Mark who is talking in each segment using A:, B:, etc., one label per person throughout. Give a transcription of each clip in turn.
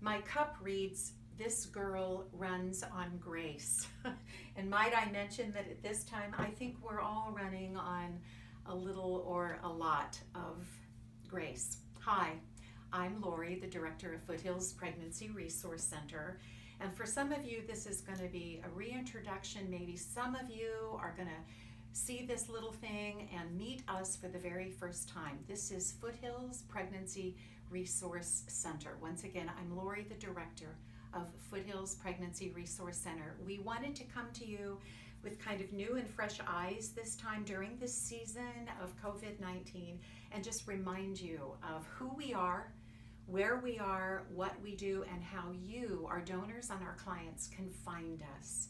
A: My cup reads, "This girl runs on grace." And might I mention that at this time, I think we're all running on a little or a lot of grace. Hi, I'm Lori, the director of Foothills Pregnancy Resource Center. And for some of you, this is going to be a reintroduction. Maybe some of you are going to see this little thing and meet us for the very first time. This is Foothills Pregnancy Resource Center. Once again, I'm Lori, the director of Foothills Pregnancy Resource Center. We wanted to come to you with kind of new and fresh eyes this time during this season of COVID-19 and just remind you of who we are, where we are, what we do, and how you, our donors and our clients, can find us.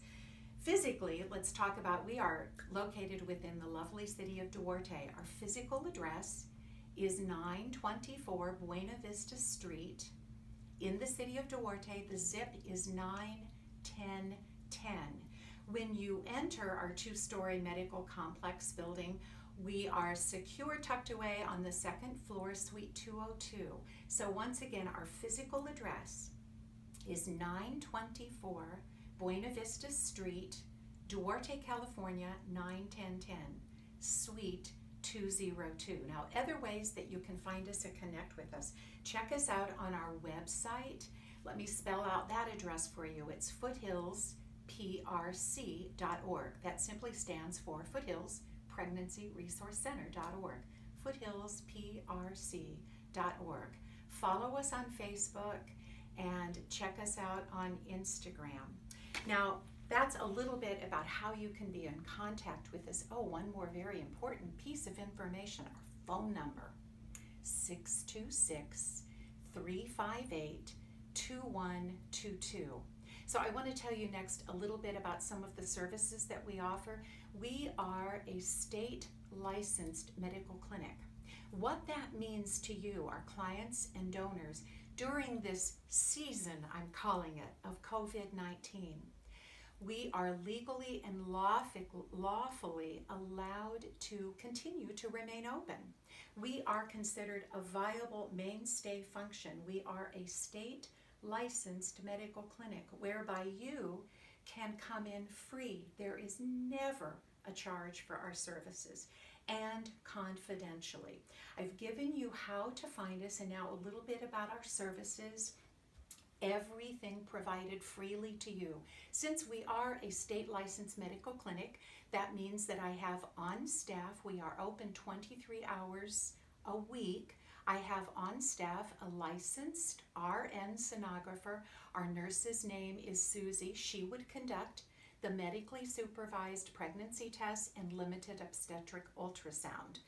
A: Physically, let's talk about, we are located within the lovely city of Duarte. Our physical address is 924 Buena Vista Street in the city of Duarte. The zip is 91010. When you enter our two-story medical complex building, we are secure, tucked away on the second floor, suite 202. So once again, our physical address is 924 Buena Vista Street, Duarte, California, 91010, suite 202. Now, other ways that you can find us and connect with us, check us out on our website. Let me spell out that address for you. It's foothillsprc.org. That simply stands for Foothills Pregnancy Resource Center.org. foothillsprc.org. Follow us on Facebook and check us out on Instagram. Now, that's a little bit about how you can be in contact with us. Oh, one more very important piece of information, our phone number, 626-358-2122. So I want to tell you next a little bit about some of the services that we offer. We are a state licensed medical clinic. What that means to you, our clients and donors, during this season, I'm calling it, of COVID-19, we are legally and lawfully allowed to continue to remain open. We are considered a viable mainstay function. We are a state licensed medical clinic whereby you can come in free. There is never a charge for our services, and confidentially. I've given you how to find us and now a little bit about our services. Everything provided freely to you. Since we are a state licensed medical clinic, that means that I have on staff, we are open 23 hours a week. I have on staff a licensed RN sonographer. Our nurse's name is Susie. She would conduct the medically supervised pregnancy tests and limited obstetric ultrasound.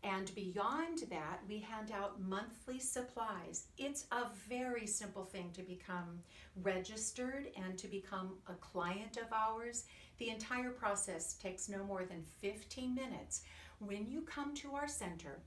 A: And beyond that, we hand out monthly supplies. It's a very simple thing to become registered and to become a client of ours. The entire process takes no more than 15 minutes. When you come to our center,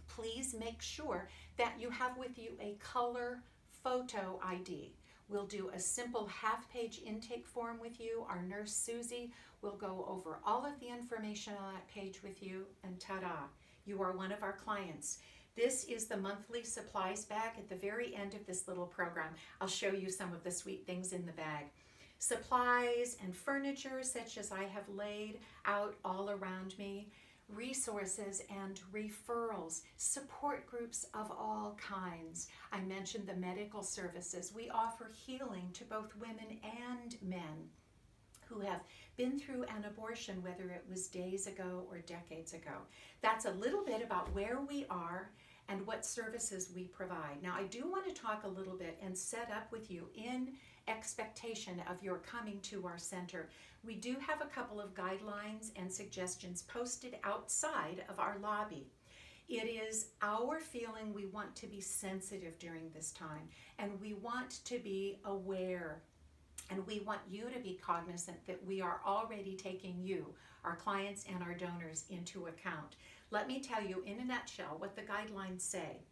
A: please make sure that you have with you a color photo ID. We'll do a simple half-page intake form with you. Our nurse, Susie, will go over all of the information on that page with you, and ta-da, you are one of our clients. This is the monthly supplies bag. At the very end of this little program, I'll show you some of the sweet things in the bag. Supplies and furniture such as I have laid out all around me, resources and referrals, support groups of all kinds. I mentioned the medical services. We offer healing to both women and men who have been through an abortion, whether it was days ago or decades ago. That's a little bit about where we are and what services we provide. Now, I do want to talk a little bit and set up with you in expectation of your coming to our center. We do have a couple of guidelines and suggestions posted outside of our lobby. It is our feeling we want to be sensitive during this time, and we want to be aware, and we want you to be cognizant that we are already taking you, our clients and our donors, into account. Let me tell you in a nutshell what the guidelines say.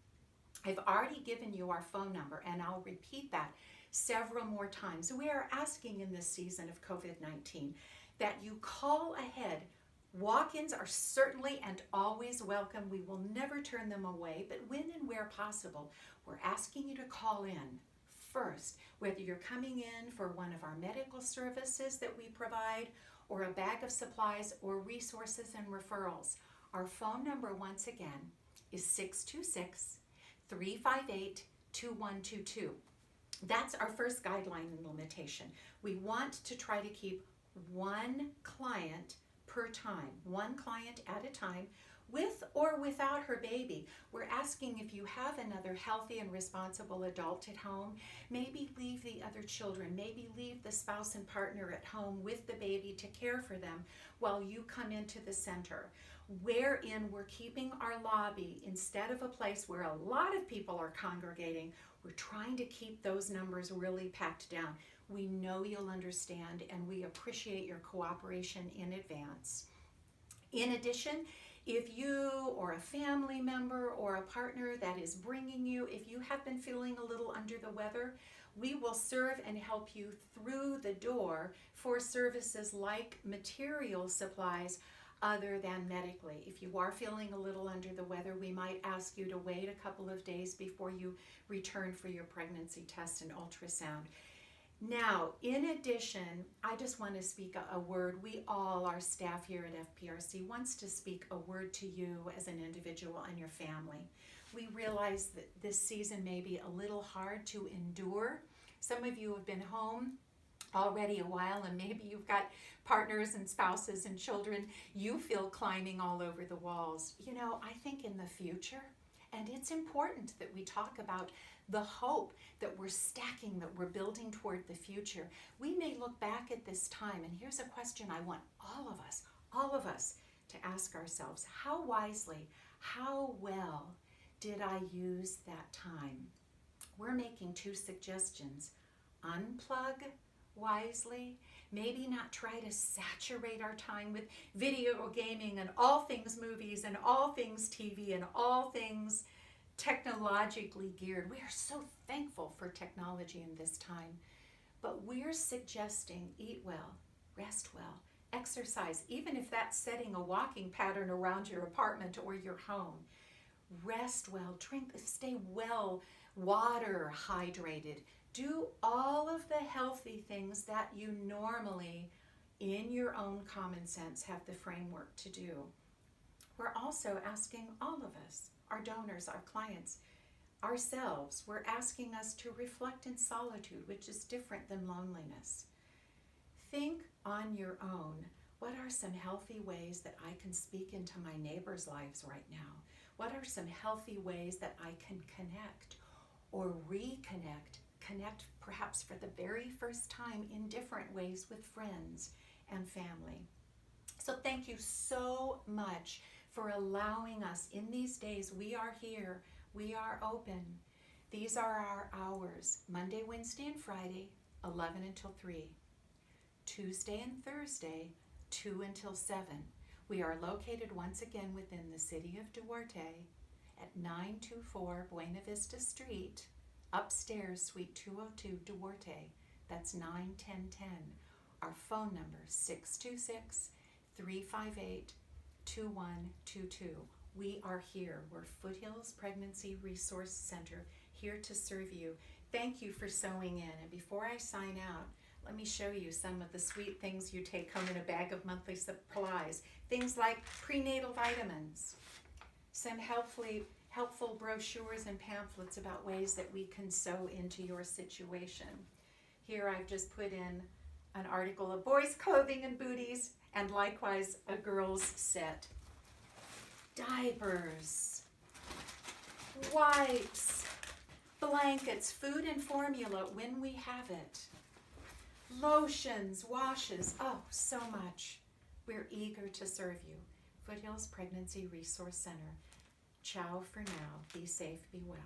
A: I've already given you our phone number, and I'll repeat that several more times. We are asking in this season of COVID-19 that you call ahead. Walk-ins are certainly and always welcome. We will never turn them away, but when and where possible, we're asking you to call in first, whether you're coming in for one of our medical services that we provide, or a bag of supplies, or resources and referrals. Our phone number, once again, is 626-358-2122. That's our first guideline and limitation. We want to try to keep one client per time, one client at a time, with or without her baby. We're asking if you have another healthy and responsible adult at home, maybe leave the other children, maybe leave the spouse and partner at home with the baby to care for them while you come into the center, wherein we're keeping our lobby, instead of a place where a lot of people are congregating, we're trying to keep those numbers really packed down. We know you'll understand, and we appreciate your cooperation in advance. In addition, if you or a family member or a partner that is bringing you, if you have been feeling a little under the weather, we will serve and help you through the door for services like material supplies other than medically. If you are feeling a little under the weather, we might ask you to wait a couple of days before you return for your pregnancy test and ultrasound. Now, in addition, I just want to speak a word. We all, our staff here at FPRC, wants to speak a word to you as an individual and your family. We realize that this season may be a little hard to endure. Some of you have been home already a while, and maybe you've got partners and spouses and children. You feel climbing all over the walls. You know, I think in the future, and it's important that we talk about the hope that we're stacking, that we're building toward the future. We may look back at this time, and here's a question I want all of us to ask ourselves. How wisely, how well did I use that time? We're making two suggestions. Unplug wisely, maybe not try to saturate our time with video gaming and all things movies and all things TV and all things technologically geared. We are so thankful for technology in this time, but we're suggesting eat well, rest well, exercise, even if that's setting a walking pattern around your apartment or your home. Rest well, drink, stay well, water hydrated. Do all of the healthy things that you normally, in your own common sense, have the framework to do. We're also asking all of us, our donors, our clients, ourselves, we're asking us to reflect in solitude, which is different than loneliness. Think on your own, what are some healthy ways that I can speak into my neighbors' lives right now? What are some healthy ways that I can connect or reconnect, connect perhaps for the very first time in different ways with friends and family? So thank you so much for allowing us in these days. We are here, we are open. These are our hours, Monday, Wednesday, and Friday, 11 until 3. Tuesday and Thursday, 2 until 7. We are located once again within the city of Duarte at 924 Buena Vista Street, upstairs, Suite 202, Duarte. That's 91010. Our phone number, 626-358-2122. We are here. We're Foothills Pregnancy Resource Center, here to serve you. Thank you for sewing in. And before I sign out, let me show you some of the sweet things you take home in a bag of monthly supplies. Things like prenatal vitamins, some helpful brochures and pamphlets about ways that we can sew into your situation. Here I've just put in an article of boys' clothing and booties, and likewise a girls' set. Diapers, wipes, blankets, food and formula when we have it. Lotions, washes, oh, so much. We're eager to serve you. Foothills Pregnancy Resource Center. Ciao for now. Be safe, be well.